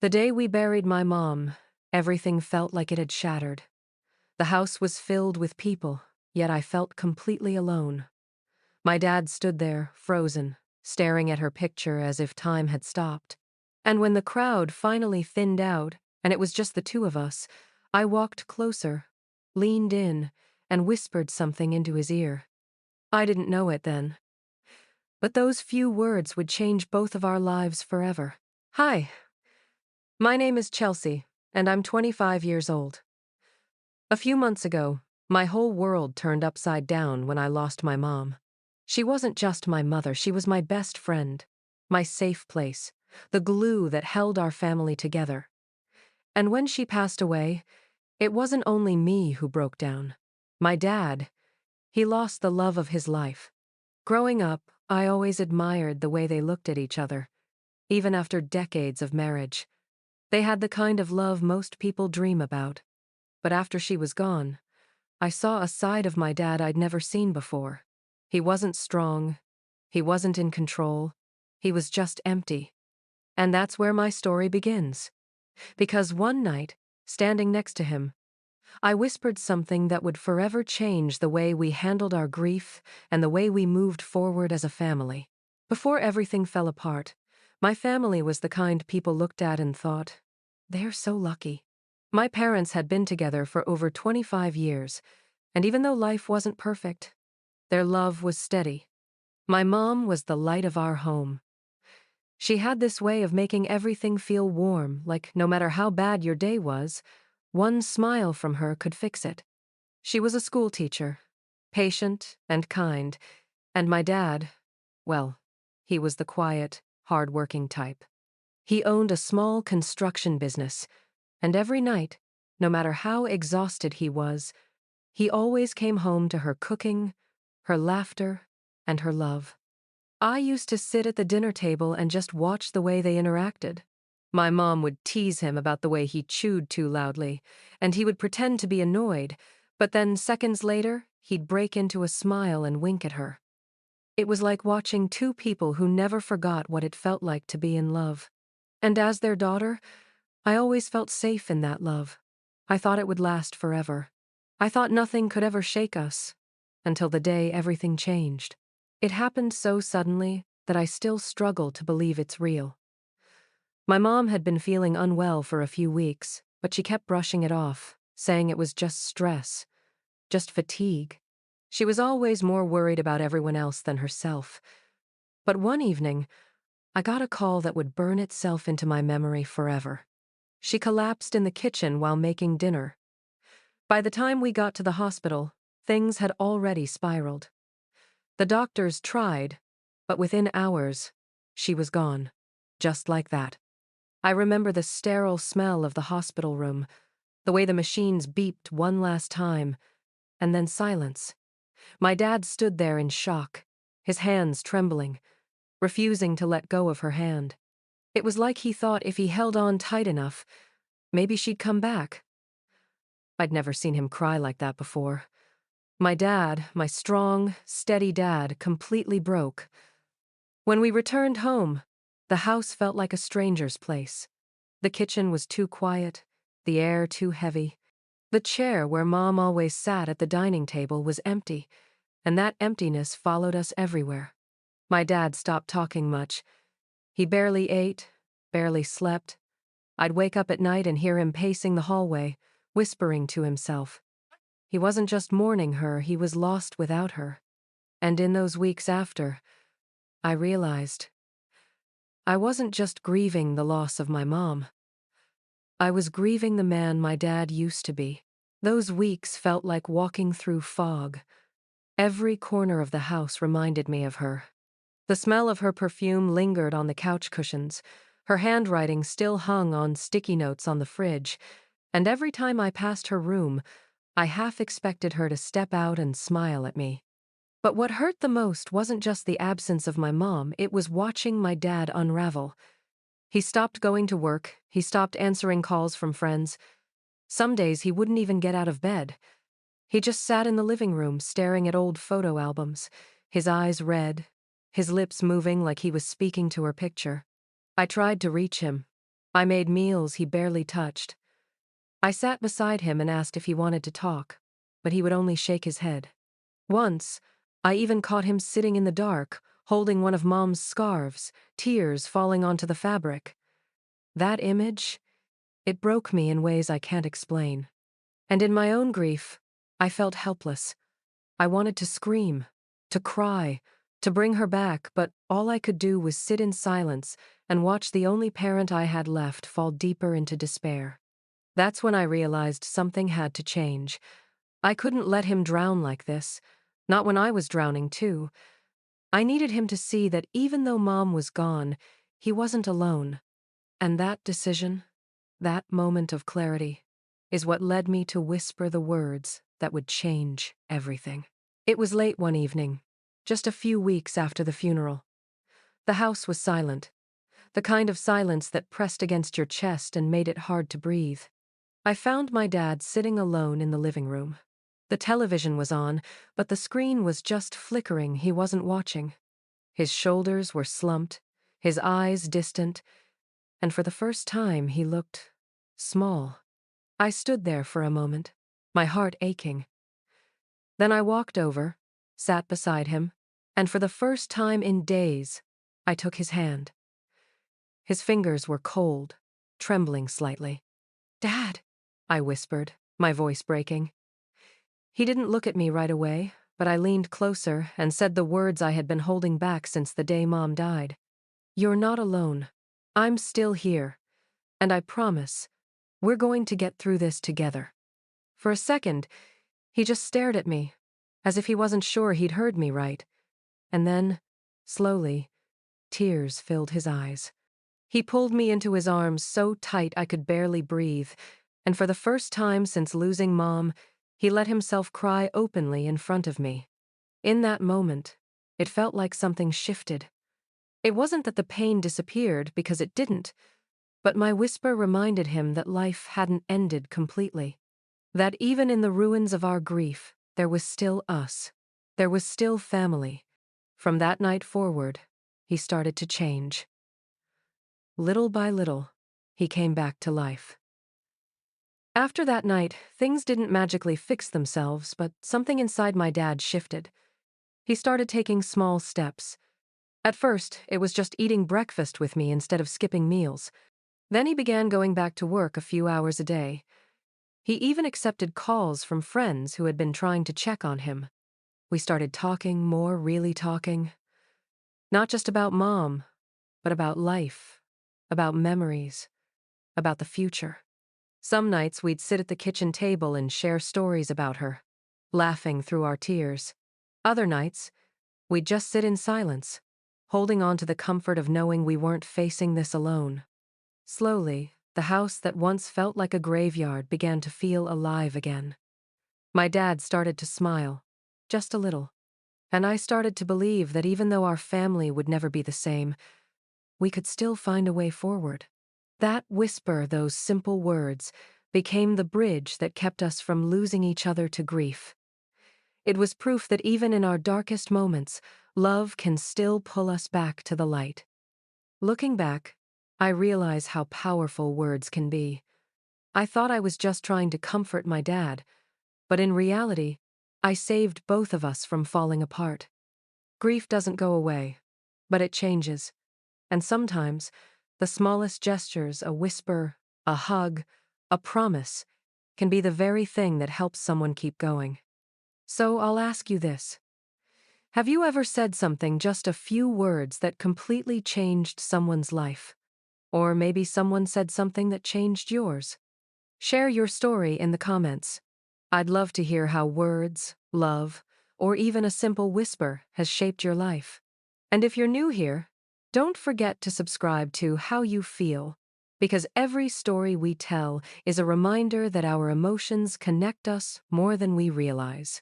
The day we buried my mom, everything felt like it had shattered. The house was filled with people, yet I felt completely alone. My dad stood there, frozen, staring at her picture as if time had stopped. And when the crowd finally thinned out, and it was just the two of us, I walked closer, leaned in, and whispered something into his ear. I didn't know it then, but those few words would change both of our lives forever. Hi, my name is Chelsea, and I'm 25 years old. A few months ago, my whole world turned upside down when I lost my mom. She wasn't just my mother, she was my best friend, my safe place, the glue that held our family together. And when she passed away, it wasn't only me who broke down. My dad, he lost the love of his life. Growing up, I always admired the way they looked at each other, even after decades of marriage. They had the kind of love most people dream about. But after she was gone, I saw a side of my dad I'd never seen before. He wasn't strong. He wasn't in control. He was just empty. And that's where my story begins. Because one night, standing next to him, I whispered something that would forever change the way we handled our grief and the way we moved forward as a family. Before everything fell apart, my family was the kind people looked at and thought, they're so lucky. My parents had been together for over 25 years, and even though life wasn't perfect, their love was steady. My mom was the light of our home. She had this way of making everything feel warm, like no matter how bad your day was, one smile from her could fix it. She was a school teacher, patient and kind, and my dad, well, he was the quiet, hard-working type. He owned a small construction business, and every night, no matter how exhausted he was, he always came home to her cooking, her laughter, and her love. I used to sit at the dinner table and just watch the way they interacted. My mom would tease him about the way he chewed too loudly, and he would pretend to be annoyed, but then seconds later, he'd break into a smile and wink at her. It was like watching two people who never forgot what it felt like to be in love. And as their daughter, I always felt safe in that love. I thought it would last forever. I thought nothing could ever shake us, until the day everything changed. It happened so suddenly that I still struggle to believe it's real. My mom had been feeling unwell for a few weeks, but she kept brushing it off, saying it was just stress, just fatigue. She was always more worried about everyone else than herself. But one evening, I got a call that would burn itself into my memory forever. She collapsed in the kitchen while making dinner. By the time we got to the hospital, things had already spiraled. The doctors tried, but within hours, she was gone. Just like that. I remember the sterile smell of the hospital room, the way the machines beeped one last time, and then silence. My dad stood there in shock, his hands trembling, refusing to let go of her hand. It was like he thought if he held on tight enough, maybe she'd come back. I'd never seen him cry like that before. My dad, my strong, steady dad, completely broke. When we returned home, the house felt like a stranger's place. The kitchen was too quiet, the air too heavy. The chair where Mom always sat at the dining table was empty, and that emptiness followed us everywhere. My dad stopped talking much. He barely ate, barely slept. I'd wake up at night and hear him pacing the hallway, whispering to himself. He wasn't just mourning her, he was lost without her. And in those weeks after, I realized I wasn't just grieving the loss of my mom. I was grieving the man my dad used to be. Those weeks felt like walking through fog. Every corner of the house reminded me of her. The smell of her perfume lingered on the couch cushions. Her handwriting still hung on sticky notes on the fridge, and every time I passed her room, I half expected her to step out and smile at me. But what hurt the most wasn't just the absence of my mom, it was watching my dad unravel. He stopped going to work, he stopped answering calls from friends. Some days he wouldn't even get out of bed. He just sat in the living room staring at old photo albums, his eyes red, his lips moving like he was speaking to her picture. I tried to reach him. I made meals he barely touched. I sat beside him and asked if he wanted to talk, but he would only shake his head. Once, I even caught him sitting in the dark, holding one of Mom's scarves, tears falling onto the fabric. That image, it broke me in ways I can't explain. And in my own grief, I felt helpless. I wanted to scream, to cry, to bring her back, but all I could do was sit in silence and watch the only parent I had left fall deeper into despair. That's when I realized something had to change. I couldn't let him drown like this, not when I was drowning too. I needed him to see that even though Mom was gone, he wasn't alone. And that decision, that moment of clarity, is what led me to whisper the words that would change everything. It was late one evening, just a few weeks after the funeral. The house was silent, the kind of silence that pressed against your chest and made it hard to breathe. I found my dad sitting alone in the living room. The television was on, but the screen was just flickering. He wasn't watching. His shoulders were slumped, his eyes distant, and for the first time he looked small. I stood there for a moment, my heart aching. Then I walked over, sat beside him, and for the first time in days, I took his hand. His fingers were cold, trembling slightly. "Dad," I whispered, my voice breaking. He didn't look at me right away, but I leaned closer and said the words I had been holding back since the day Mom died. "You're not alone. I'm still here. And I promise, we're going to get through this together." For a second, he just stared at me, as if he wasn't sure he'd heard me right. And then, slowly, tears filled his eyes. He pulled me into his arms so tight I could barely breathe, and for the first time since losing Mom, he let himself cry openly in front of me. In that moment, it felt like something shifted. It wasn't that the pain disappeared, because it didn't, but my whisper reminded him that life hadn't ended completely. That even in the ruins of our grief, there was still us. There was still family. From that night forward, he started to change. Little by little, he came back to life. After that night, things didn't magically fix themselves, but something inside my dad shifted. He started taking small steps. At first, it was just eating breakfast with me instead of skipping meals. Then he began going back to work a few hours a day. He even accepted calls from friends who had been trying to check on him. We started talking more, really talking. Not just about Mom, but about life, about memories, about the future. Some nights we'd sit at the kitchen table and share stories about her, laughing through our tears. Other nights, we'd just sit in silence, holding on to the comfort of knowing we weren't facing this alone. Slowly, the house that once felt like a graveyard began to feel alive again. My dad started to smile, just a little, and I started to believe that even though our family would never be the same, we could still find a way forward. That whisper, those simple words, became the bridge that kept us from losing each other to grief. It was proof that even in our darkest moments, love can still pull us back to the light. Looking back, I realize how powerful words can be. I thought I was just trying to comfort my dad, but in reality, I saved both of us from falling apart. Grief doesn't go away, but it changes. And sometimes, the smallest gestures, a whisper, a hug, a promise, can be the very thing that helps someone keep going. So I'll ask you this. Have you ever said something, just a few words, that completely changed someone's life? Or maybe someone said something that changed yours? Share your story in the comments. I'd love to hear how words, love, or even a simple whisper has shaped your life. And if you're new here, don't forget to subscribe to How You Feel, because every story we tell is a reminder that our emotions connect us more than we realize.